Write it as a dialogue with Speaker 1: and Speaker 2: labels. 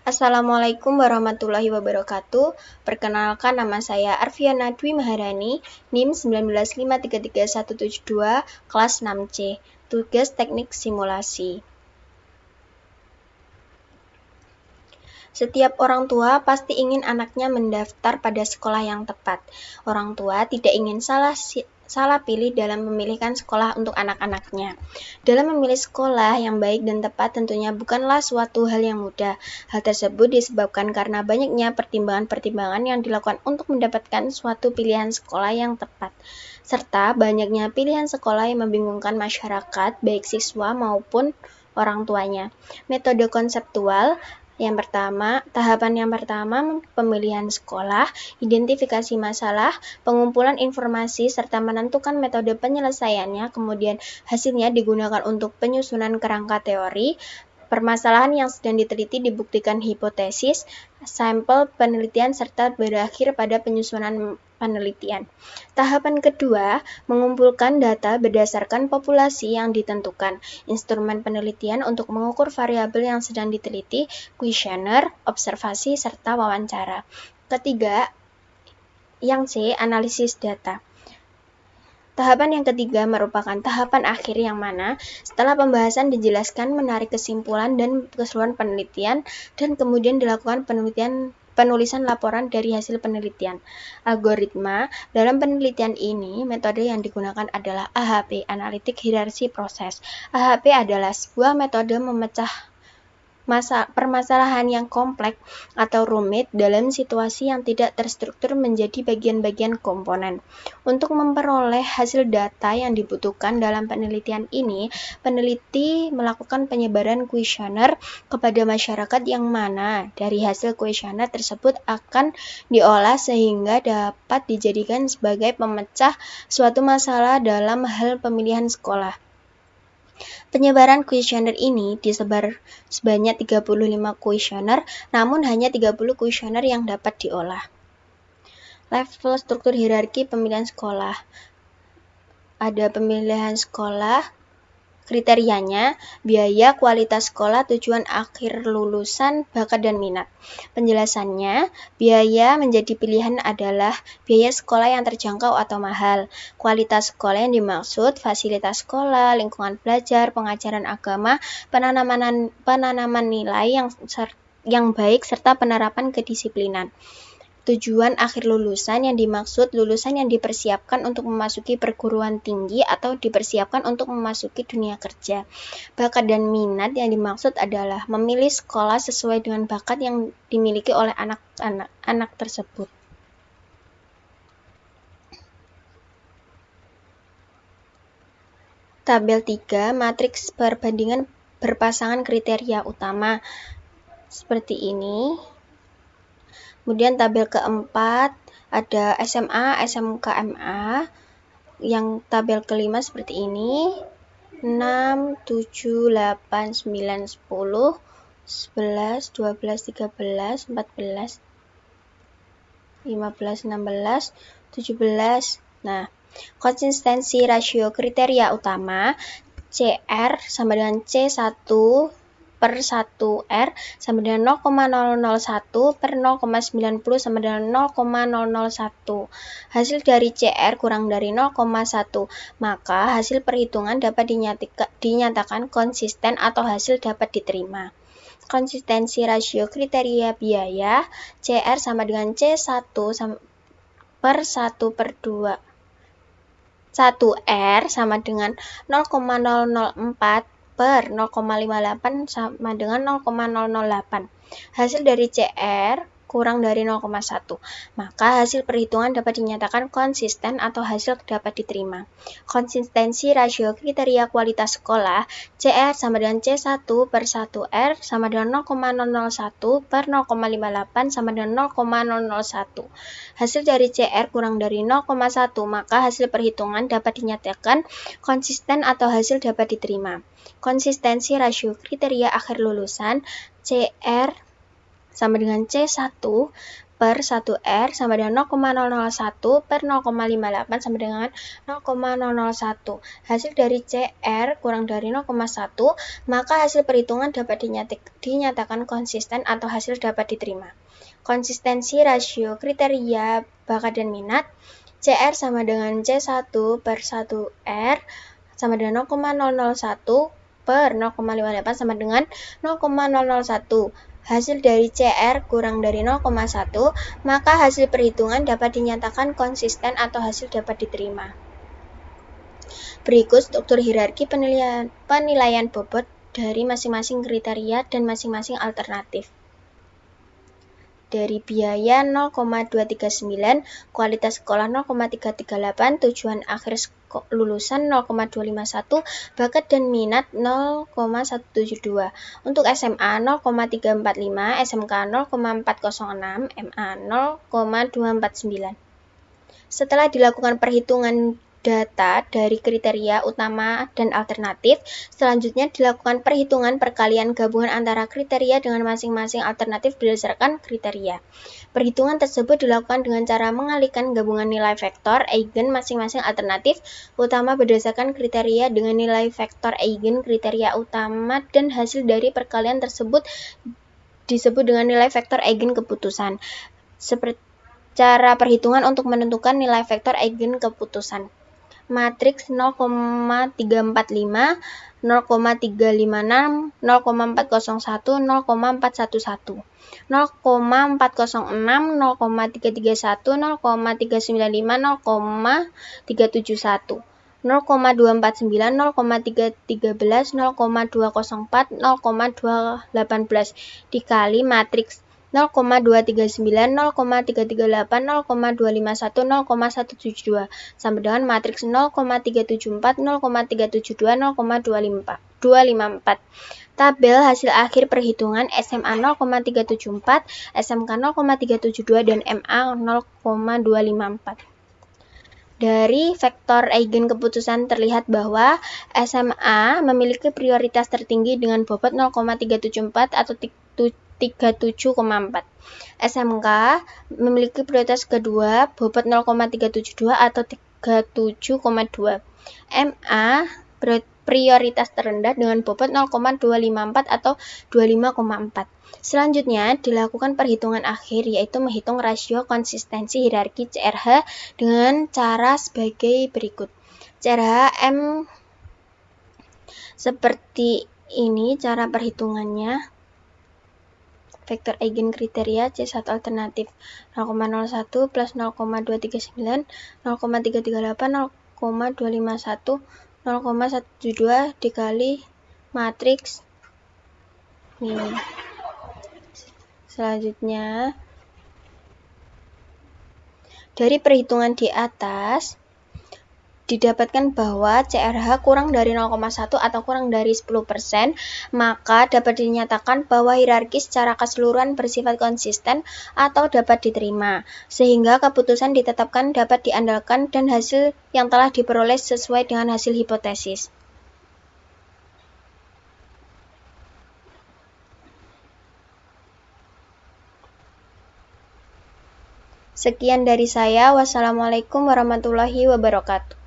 Speaker 1: Assalamualaikum warahmatullahi wabarakatuh. Perkenalkan, nama saya Arfiana Dwi Maharani, NIM 195337172, kelas 6C, tugas teknik simulasi. Setiap orang tua pasti ingin anaknya mendaftar pada sekolah yang tepat. Orang tua tidak ingin salah pilih dalam memilihkan sekolah untuk anak-anaknya. Dalam memilih sekolah yang baik dan tepat tentunya bukanlah suatu hal yang mudah. Hal tersebut disebabkan karena banyaknya pertimbangan-pertimbangan yang dilakukan untuk mendapatkan suatu pilihan sekolah yang tepat, serta banyaknya pilihan sekolah yang membingungkan masyarakat, baik siswa maupun orang tuanya. Metode konseptual tahapan yang pertama, pemilihan sekolah, identifikasi masalah, pengumpulan informasi, serta menentukan metode penyelesaiannya. Kemudian hasilnya digunakan untuk penyusunan kerangka teori. Permasalahan yang sedang diteliti dibuktikan hipotesis, sampel penelitian, serta berakhir pada penyusunan penelitian. Tahapan kedua, mengumpulkan data berdasarkan populasi yang ditentukan. Instrumen penelitian untuk mengukur variabel yang sedang diteliti, kuesioner, observasi, serta wawancara. Ketiga, yang C, analisis data. Tahapan yang ketiga merupakan tahapan akhir yang mana setelah pembahasan dijelaskan, menarik kesimpulan dan keseluruhan penelitian, dan kemudian dilakukan penulisan laporan dari hasil penelitian. Algoritma dalam penelitian ini, metode yang digunakan adalah AHP, Analytic Hierarchy Process. AHP adalah sebuah metode memecah permasalahan yang kompleks atau rumit dalam situasi yang tidak terstruktur menjadi bagian-bagian komponen. Untuk memperoleh hasil data yang dibutuhkan dalam penelitian ini, peneliti melakukan penyebaran kuesioner kepada masyarakat yang mana dari hasil kuesioner tersebut akan diolah sehingga dapat dijadikan sebagai pemecah suatu masalah dalam hal pemilihan sekolah. Penyebaran kuesioner ini disebar sebanyak 35 kuesioner, namun hanya 30 kuesioner yang dapat diolah. Level struktur hierarki pemilihan sekolah. Ada pemilihan sekolah, kriterianya, biaya, kualitas sekolah, tujuan akhir lulusan, bakat dan minat. Penjelasannya, biaya menjadi pilihan adalah biaya sekolah yang terjangkau atau mahal. Kualitas sekolah yang dimaksud, fasilitas sekolah, lingkungan belajar, pengajaran agama, penanaman nilai yang baik, serta penerapan kedisiplinan. Tujuan akhir lulusan yang dimaksud lulusan yang dipersiapkan untuk memasuki perguruan tinggi atau dipersiapkan untuk memasuki dunia kerja. Bakat dan minat yang dimaksud adalah memilih sekolah sesuai dengan bakat yang dimiliki oleh anak tersebut. Tabel 3, matriks perbandingan berpasangan kriteria utama. Seperti ini. Kemudian tabel keempat ada SMA, SMK, MA. Yang tabel kelima seperti ini. 6, 7, 8, 9, 10, 11, 12, 13, 14, 15, 16, 17. Nah, konsistensi rasio kriteria utama CR sama dengan C1 per 1R sama dengan 0,001 per 0,90 sama dengan 0,001. Hasil dari CR kurang dari 0,1, maka hasil perhitungan dapat dinyatakan konsisten atau hasil dapat diterima. Konsistensi rasio kriteria biaya CR sama dengan C1 per 1 per 2. 1R sama dengan 0,004 per 0,58 sama dengan 0,008. Hasil dari CR kurang dari 0,1. Maka hasil perhitungan dapat dinyatakan konsisten atau hasil dapat diterima. Konsistensi rasio kriteria kualitas sekolah CR sama dengan C1 per 1R sama dengan 0,001 per 0,58 sama dengan 0,001. Hasil dari CR kurang dari 0,1, maka hasil perhitungan dapat dinyatakan konsisten atau hasil dapat diterima. Konsistensi rasio kriteria akhir lulusan CR sama dengan C1 per 1R sama dengan 0,001 per 0,58 sama dengan 0,001. Hasil dari CR kurang dari 0,1, maka hasil perhitungan dapat dinyatakan konsisten atau hasil dapat diterima. Konsistensi rasio kriteria bakat dan minat, CR sama dengan C1 per 1R sama dengan 0,001 per 0,58 sama dengan 0,001. Hasil dari CR kurang dari 0,1, maka hasil perhitungan dapat dinyatakan konsisten atau hasil dapat diterima. Berikut struktur hierarki penilaian bobot dari masing-masing kriteria dan masing-masing alternatif. Dari biaya 0,239, kualitas sekolah 0,338, tujuan akhir lulusan 0,251, bakat dan minat 0,172. Untuk SMA 0,345, SMK 0,406, MA 0,249. Setelah dilakukan perhitungan data dari kriteria utama dan alternatif, selanjutnya dilakukan perhitungan perkalian gabungan antara kriteria dengan masing-masing alternatif berdasarkan kriteria. Perhitungan tersebut dilakukan dengan cara mengalihkan gabungan nilai vektor eigen masing-masing alternatif utama berdasarkan kriteria dengan nilai vektor eigen kriteria utama, dan hasil dari perkalian tersebut disebut dengan nilai vektor eigen keputusan. Cara perhitungan untuk menentukan nilai vektor eigen keputusan. Matriks 0,345, 0,356, 0,401, 0,411, 0,406, 0,331, 0,395, 0,371, 0,249, 0,313, 0,204, 0,218 dikali matriks 0,239, 0,338, 0,251, 0,172 sama dengan matriks 0,374, 0,372, 0,254. Tabel hasil akhir perhitungan SMA 0,374, SMK 0,372, dan MA 0,254. Dari vektor eigen keputusan terlihat bahwa SMA memiliki prioritas tertinggi dengan bobot 0,374 atau 37,4. SMK memiliki prioritas kedua bobot 0,372 atau 37,2. MA prioritas terendah dengan bobot 0,254 atau 25,4. Selanjutnya dilakukan perhitungan akhir, yaitu menghitung rasio konsistensi hierarki CRH dengan cara sebagai berikut. CRH M seperti ini cara perhitungannya. Vektor eigen kriteria C1 alternatif 0,01 plus 0,239, 0,338, 0,251, 0,172 dikali matriks ini. Selanjutnya, dari perhitungan di atas didapatkan bahwa CRH kurang dari 0,1 atau kurang dari 10%, maka dapat dinyatakan bahwa hierarki secara keseluruhan bersifat konsisten atau dapat diterima, sehingga keputusan ditetapkan dapat diandalkan dan hasil yang telah diperoleh sesuai dengan hasil hipotesis. Sekian dari saya. Wassalamualaikum warahmatullahi wabarakatuh.